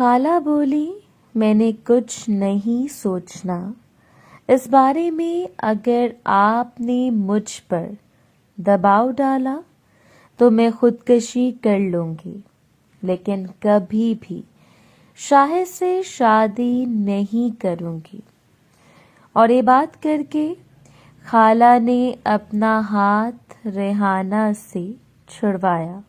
خالہ بولی میں نے کچھ نہیں سوچنا، اس بارے میں اگر آپ نے مجھ پر دباؤ ڈالا تو میں خودکشی کر لوں گی، لیکن کبھی بھی شاہد سے شادی نہیں کروں گی۔ اور یہ بات کر کے خالہ نے اپنا ہاتھ ریحانہ سے چھڑوایا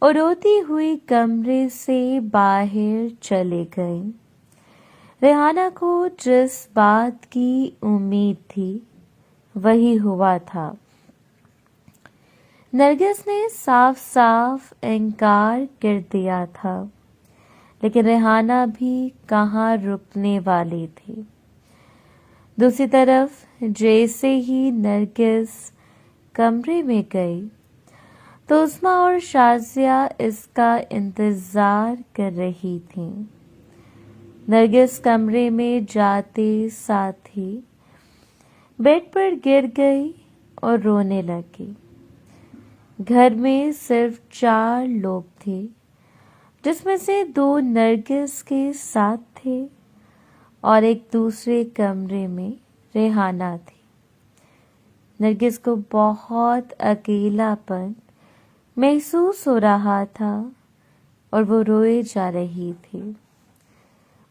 اور روتی ہوئی کمرے سے باہر چلے گئے۔ ریحانہ کو جس بات کی امید تھی وہی ہوا تھا۔ نرگس نے صاف صاف انکار کر دیا تھا، لیکن ریحانہ بھی کہاں رکنے والی تھی۔ دوسری طرف جیسے ہی نرگس کمرے میں گئی تو عظمیٰ اور شازیہ اس کا انتظار کر رہی تھیں۔ نرگس کمرے میں جاتے ساتھ ہی بیڈ پر گر گئی اور رونے لگی۔ گھر میں صرف 4 لوگ تھے، جس میں سے 2 نرگس کے ساتھ تھے اور ایک دوسرے کمرے میں ریحانہ تھی۔ نرگس کو بہت اکیلا پن محسوس ہو رہا تھا اور وہ روئے جا رہی تھی۔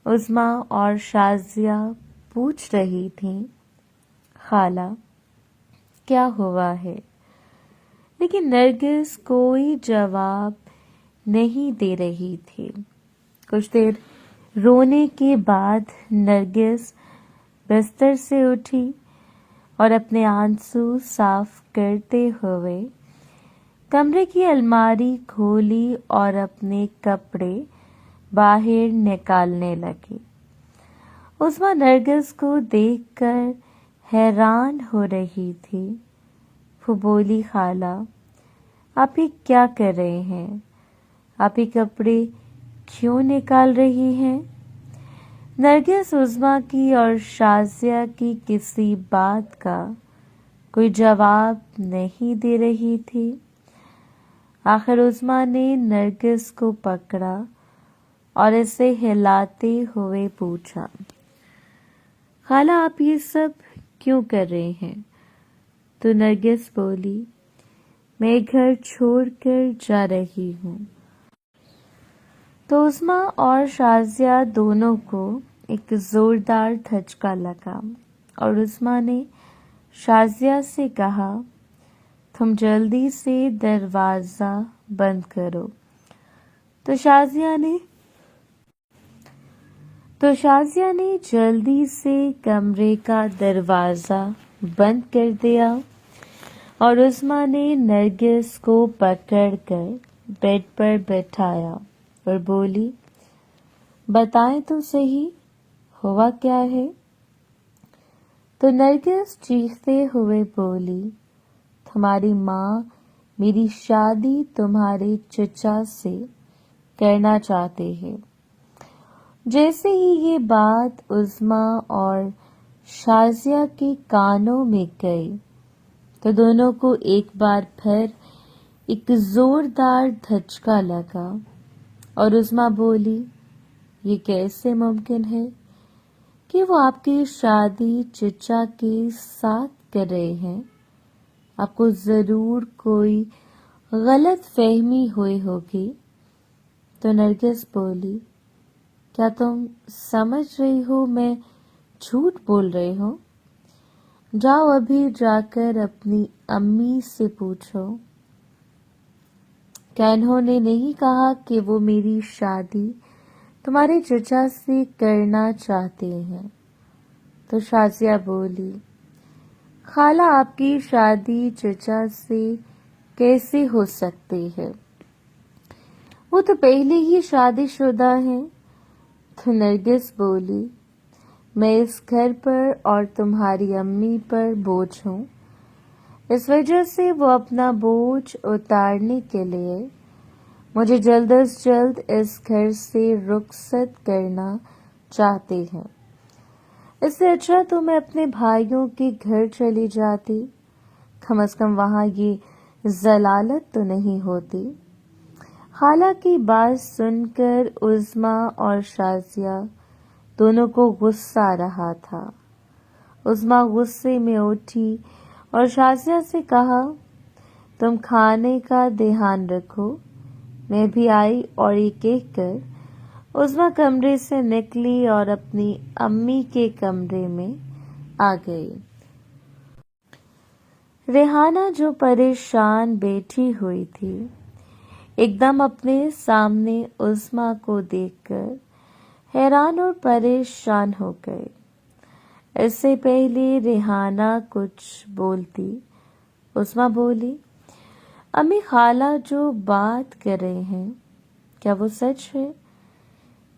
عظمیٰ اور شازیہ پوچھ رہی تھیں، خالہ کیا ہوا ہے؟ لیکن نرگس کوئی جواب نہیں دے رہی تھی۔ کچھ دیر رونے کے بعد نرگس بستر سے اٹھی اور اپنے آنسو صاف کرتے ہوئے کمرے کی الماری کھولی اور اپنے کپڑے باہر نکالنے لگی۔ عظمیٰ نرگس کو دیکھ کر حیران ہو رہی تھی۔ وہ بولی، خالہ آپ یہ کیا کر رہے ہیں؟ آپ یہ کپڑے کیوں نکال رہی ہیں؟ نرگس عظمیٰ کی اور شازیہ کی کسی بات کا کوئی جواب نہیں دے رہی تھی۔ آخر عظمیٰ نے نرگس کو پکڑا اور اسے ہلاتے ہوئے پوچھا، خالہ آپ یہ سب کیوں کر رہے ہیں؟ تو نرگس بولی، میں گھر چھوڑ کر جا رہی ہوں۔ تو عظمیٰ اور شازیہ دونوں کو ایک زوردار دھچکا لگا اور عظمیٰ نے شازیہ سے کہا، تم جلدی سے دروازہ بند کرو۔ تو شازیہ نے جلدی سے کمرے کا دروازہ بند کر دیا اور عظمیٰ نے نرگس کو پکڑ کر بیڈ پر بٹھایا اور بولی، بتائیں تو صحیح ہوا کیا ہے؟ تو نرگس چیختے ہوئے بولی، تمہاری ماں میری شادی تمہارے چچا سے کرنا چاہتے ہیں۔ جیسے ہی یہ بات عظمیٰ اور شازیہ کے کانوں میں گئی تو دونوں کو ایک بار پھر ایک زوردار دھچکا لگا اور عظمیٰ بولی، یہ کیسے ممکن ہے کہ وہ آپ کی شادی چچا کے ساتھ کر رہے ہیں؟ آپ کو ضرور کوئی غلط فہمی ہوئی ہوگی۔ تو نرگس بولی، کیا تم سمجھ رہی ہو میں جھوٹ بول رہی ہوں؟ جاؤ ابھی جا کر اپنی امی سے پوچھو، کیا انہوں نے نہیں کہا کہ وہ میری شادی تمہارے چچا سے کرنا چاہتے ہیں؟ تو شازیہ بولی، خالہ آپ کی شادی چچا سے کیسے ہو سکتی ہے؟ وہ تو پہلے ہی شادی شدہ ہیں۔ تو نرگس بولی، میں اس گھر پر اور تمہاری امی پر بوجھ ہوں، اس وجہ سے وہ اپنا بوجھ اتارنے کے لیے مجھے جلد از جلد اس گھر سے رخصت کرنا چاہتے ہیں۔ اس سے اچھا تو میں اپنے بھائیوں کے گھر چلی جاتی، کم از کم وہاں یہ ضلالت تو نہیں ہوتی۔ خالہ کی بات سن کر عظمیٰ اور شازیہ دونوں کو غصہ آ رہا تھا۔ عظمیٰ غصے میں اٹھی اور شازیہ سے کہا، تم کھانے کا دھیان رکھو، میں بھی آئی، اور یہ کہہ کر عظمیٰ کمرے سے نکلی اور اپنی امی کے کمرے میں آ گئی۔ ریحانہ جو پریشان بیٹھی ہوئی تھی، ایک دم اپنے سامنے عظمیٰ کو دیکھ کر حیران اور پریشان ہو گئی۔ اس سے پہلے ریحانہ کچھ بولتی، عظمیٰ بولی، امی خالہ جو بات کر رہے ہیں کیا وہ سچ ہے؟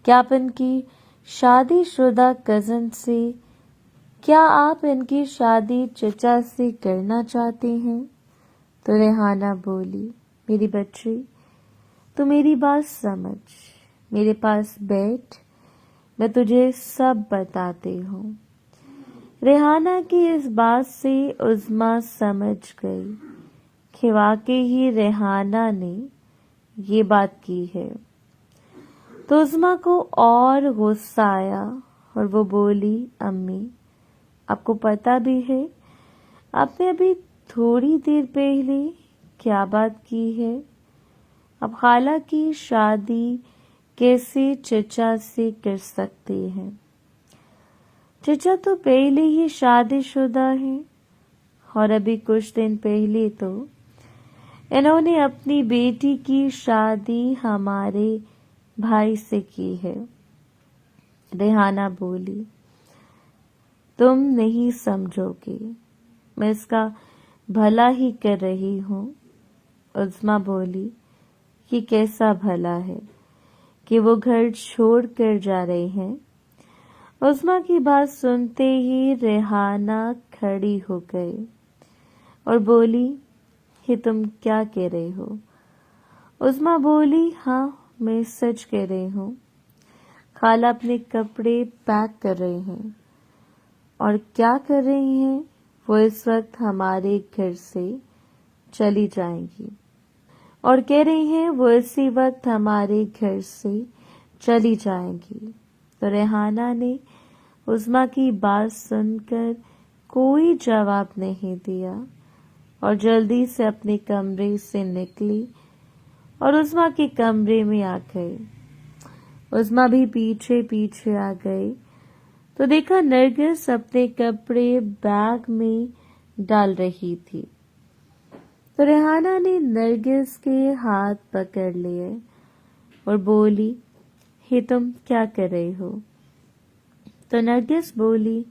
کیا آپ ان کی شادی شدہ کزن سے چچا سے کرنا چاہتے ہیں؟ تو ریحانہ بولی، میری بچی تو میری بات سمجھ، میرے پاس بیٹھ، میں تجھے سب بتاتی ہوں۔ ریحانہ کی اس بات سے عظمیٰ سمجھ گئی کہ واقعی ہی ریحانہ نے یہ بات کی ہے۔ تو عظمیٰ کو اور غصہ آیا اور وہ بولی، امی آپ کو پتہ بھی ہے آپ نے ابھی تھوڑی دیر پہلے کیا بات کی ہے؟ اب خالہ کی شادی کیسے چچا سے کر سکتے ہیں؟ چچا تو پہلے ہی شادی شدہ ہیں، اور ابھی کچھ دن پہلے تو انہوں نے اپنی بیٹی کی شادی ہمارے بھائی سے کی ہے۔ ریحانہ بولی، تم نہیں سمجھو گے، میں اس کا بھلا ہی کر رہی ہوں۔ عظمیٰ بولی، یہ کیسا بھلا ہے کہ وہ گھر چھوڑ کر جا رہے ہیں؟ عظمیٰ کی بات سنتے ہی ریحانہ کھڑی ہو گئی اور بولی، یہ تم کیا کہہ رہے ہو؟ عظمیٰ بولی، ہاں میں سچ کہہ رہی ہوں، خالہ اپنے کپڑے پیک کر رہے ہیں، اور کیا کر رہی ہیں، وہ اس وقت ہمارے گھر سے چلی جائیں گی، اور کہہ رہی ہیں وہ اسی وقت ہمارے گھر سے چلی جائیں گی۔ تو ریحانہ نے عظمیٰ کی بات سن کر کوئی جواب نہیں دیا اور جلدی سے اپنے کمرے سے نکلی اور عظمیٰ کے کمرے میں آ گئی۔ عظمیٰ بھی پیچھے پیچھے آ گئی تو دیکھا نرگس اپنے کپڑے بیگ میں ڈال رہی تھی۔ تو ریحانہ نے نرگس کے ہاتھ پکڑ لیے اور بولی، یہ تم کیا کر رہے ہو؟ تو نرگس بولی،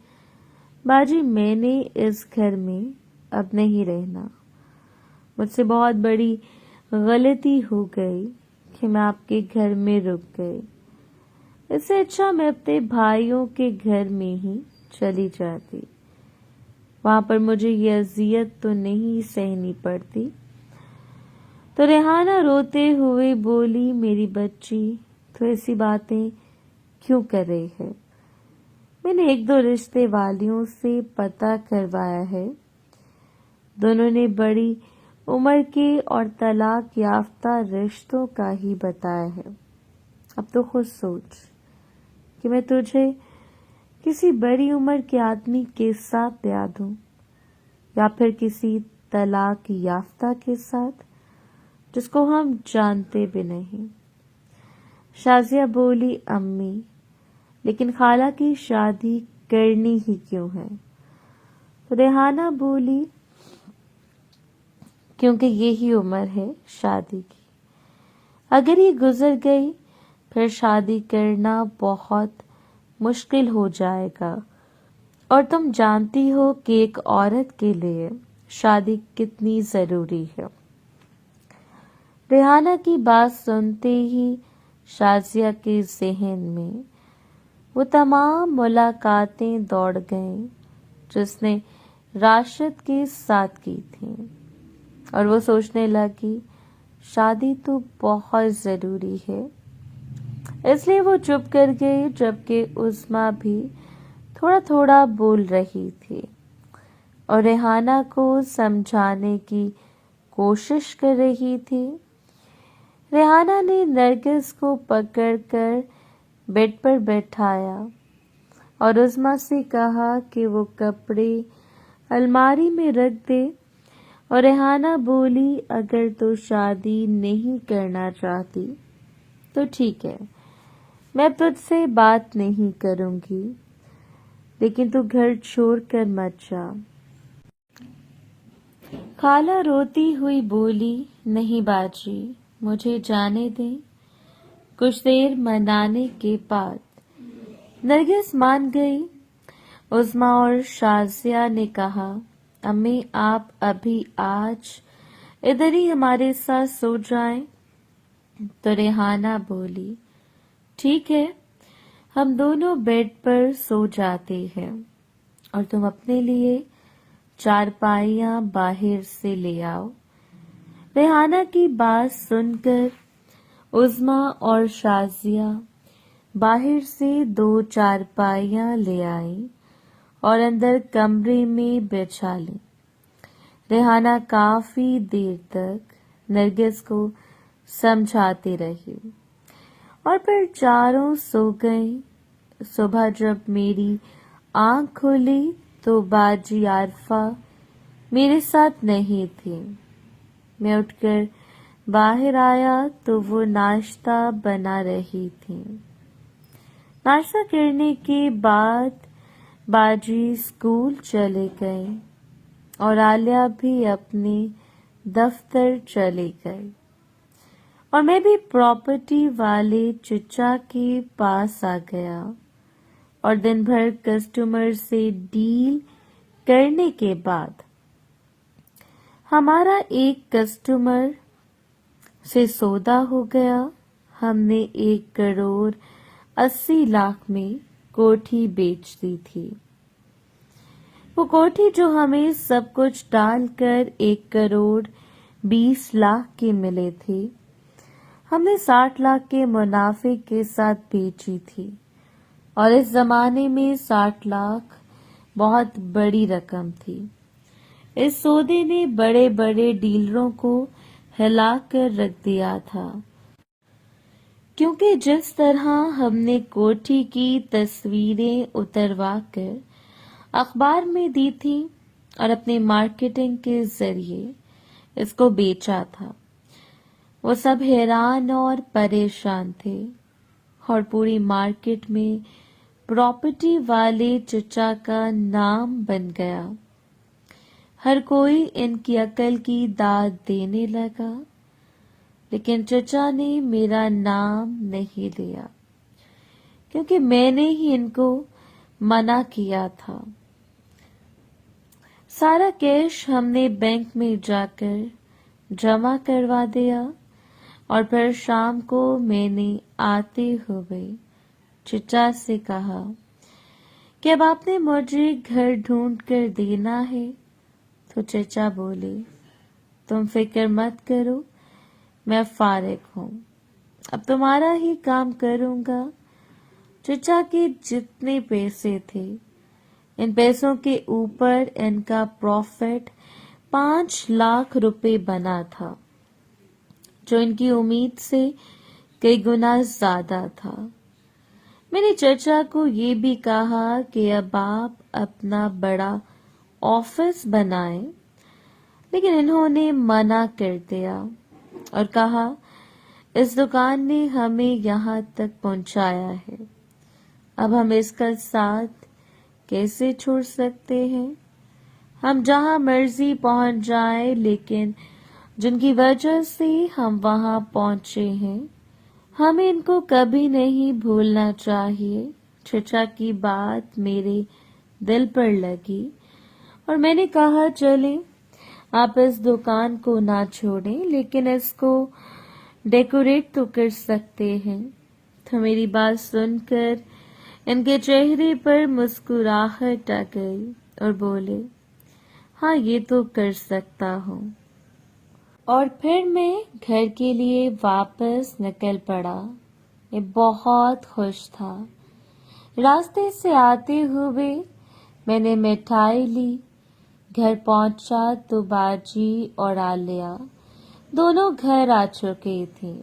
باجی میں نے اس گھر میں اب نہیں رہنا، مجھ سے بہت بڑی غلطی ہو گئی کہ میں آپ کے گھر میں رک گئی، اس سے اچھا میں اپنے بھائیوں کے گھر میں ہی چلی جاتی، وہاں پر مجھے یہ اذیت تو نہیں سہنی پڑتی۔ تو ریحانہ روتے ہوئے بولی، میری بچی تو ایسی باتیں کیوں کر رہی ہے؟ میں نے 1-2 رشتے والیوں سے پتہ کروایا ہے، دونوں نے بڑی عمر کے اور طلاق یافتہ رشتوں کا ہی بتایا ہے۔ اب تو خود سوچ کہ میں تجھے کسی بڑی عمر کے آدمی کے ساتھ بیاہ دوں یا پھر کسی طلاق یافتہ کے ساتھ جس کو ہم جانتے بھی نہیں۔ شازیہ بولی، امی لیکن خالہ کی شادی کرنی ہی کیوں ہے؟ ریحانہ بولی، کیونکہ یہی عمر ہے شادی کی، اگر یہ گزر گئی پھر شادی کرنا بہت مشکل ہو جائے گا، اور تم جانتی ہو کہ ایک عورت کے لیے شادی کتنی ضروری ہے۔ ریحانہ کی بات سنتے ہی شازیہ کے ذہن میں وہ تمام ملاقاتیں دوڑ گئیں جس نے راشد کے ساتھ کی تھیں، اور وہ سوچنے لگی شادی تو بہت ضروری ہے۔ اس لیے وہ چپ کر گئی، جبکہ عظمیٰ بھی تھوڑا تھوڑا بول رہی تھی اور ریحانہ کو سمجھانے کی کوشش کر رہی تھی۔ ریحانہ نے نرگس کو پکڑ کر بیڈ پر بیٹھایا اور عظمیٰ سے کہا کہ وہ کپڑے الماری میں رکھ دے، اور ریحانہ بولی اگر تو شادی نہیں کرنا چاہتی تو ٹھیک ہے، میں تجھ سے بات نہیں کروں گی، لیکن تو گھر چھوڑ کر مت جا۔ خالہ روتی ہوئی بولی نہیں باجی، مجھے جانے دیں۔ کچھ دیر منانے کے بعد نرگس مان گئی۔ عظمیٰ اور شازیہ نے کہا امی آپ ابھی آج ادھر ہی ہمارے ساتھ سو جائیں، تو ریحانہ بولی ٹھیک ہے، ہم دونوں بیڈ پر سو جاتے ہیں اور تم اپنے لیے چارپائیاں باہر سے لے آؤ۔ ریحانہ کی بات سن کر عظمیٰ اور شازیہ باہر سے 2 چارپائیاں لے آئیں اور اندر کمرے میں بچھا لیں۔ ریحانہ کافی دیر تک نرگس کو سمجھاتے رہی اور پھر چاروں سو گئیں۔ صبح جب میری آنکھ کھلی تو باجی عارفہ میرے ساتھ نہیں تھی۔ میں اٹھ کر باہر آیا تو وہ ناشتہ بنا رہی تھی۔ ناشتہ کرنے کے بعد باجی اسکول چلے گئے اور عالیہ بھی اپنے دفتر چلے گئے، اور میں بھی پراپرٹی والے چچا کے پاس آ گیا اور دن بھر کسٹمر سے ڈیل کرنے کے بعد ہمارا ایک کسٹمر سے سودا ہو گیا۔ ہم نے 1,80,00,000 میں کوٹھی بیچ دی تھی۔ وہ کوٹھی جو ہمیں سب کچھ ڈال کر 1,20,00,000 کے ملے تھے، ہم نے 60 لاکھ کے منافع کے ساتھ بیچی تھی، اور اس زمانے میں 60 لاکھ بہت بڑی رقم تھی۔ اس سودے نے بڑے بڑے ڈیلروں کو ہلا کر رکھ دیا تھا، کیونکہ جس طرح ہم نے کوٹھی کی تصویریں اتروا کر اخبار میں دی تھی اور اپنے مارکیٹنگ کے ذریعے اس کو بیچا تھا، وہ سب حیران اور پریشان تھے، اور پوری مارکیٹ میں پراپرٹی والے چچا کا نام بن گیا۔ ہر کوئی ان کی عقل کی داد دینے لگا، لیکن چچا نے میرا نام نہیں لیا، کیونکہ میں نے ہی ان کو منع کیا تھا۔ سارا کیش ہم نے بینک میں جا کر جمع کروا دیا، اور پھر شام کو میں نے آتے ہوئے چچا سے کہا کہ اب آپ نے مجھے گھر ڈھونڈ کر دینا ہے، تو چچا بولے تم فکر مت کرو، میں فارغ ہوں، اب تمہارا ہی کام کروں گا۔ چچا کے جتنے پیسے تھے، ان پیسوں کے اوپر ان کا پروفٹ 5 لاکھ روپے بنا تھا، جو ان کی امید سے کئی گنا زیادہ تھا۔ میں نے چچا کو یہ بھی کہا کہ اب آپ اپنا بڑا آفس بنائیں، لیکن انہوں نے منع کر دیا اور کہا اس دکان نے ہمیں یہاں تک پہنچایا ہے، اب ہم اس کا ساتھ کیسے چھوڑ سکتے ہیں؟ ہم جہاں مرضی پہنچ جائیں، لیکن جن کی وجہ سے ہم وہاں پہنچے ہیں، ہمیں ان کو کبھی نہیں بھولنا چاہیے۔ چچا کی بات میرے دل پر لگی اور میں نے کہا چلیں، آپ اس دکان کو نہ چھوڑیں، لیکن اس کو ڈیکوریٹ تو کر سکتے ہیں۔ تو میری بات سن کر ان کے چہرے پر مسکراہٹ آ گئی اور بولے ہاں یہ تو کر سکتا ہوں، اور پھر میں گھر کے لیے واپس نکل پڑا۔ میں بہت خوش تھا۔ راستے سے آتے ہوئے میں نے مٹھائی لی۔ گھر پہنچا تو باجی اور عالیہ دونوں گھر آ چکے تھیں۔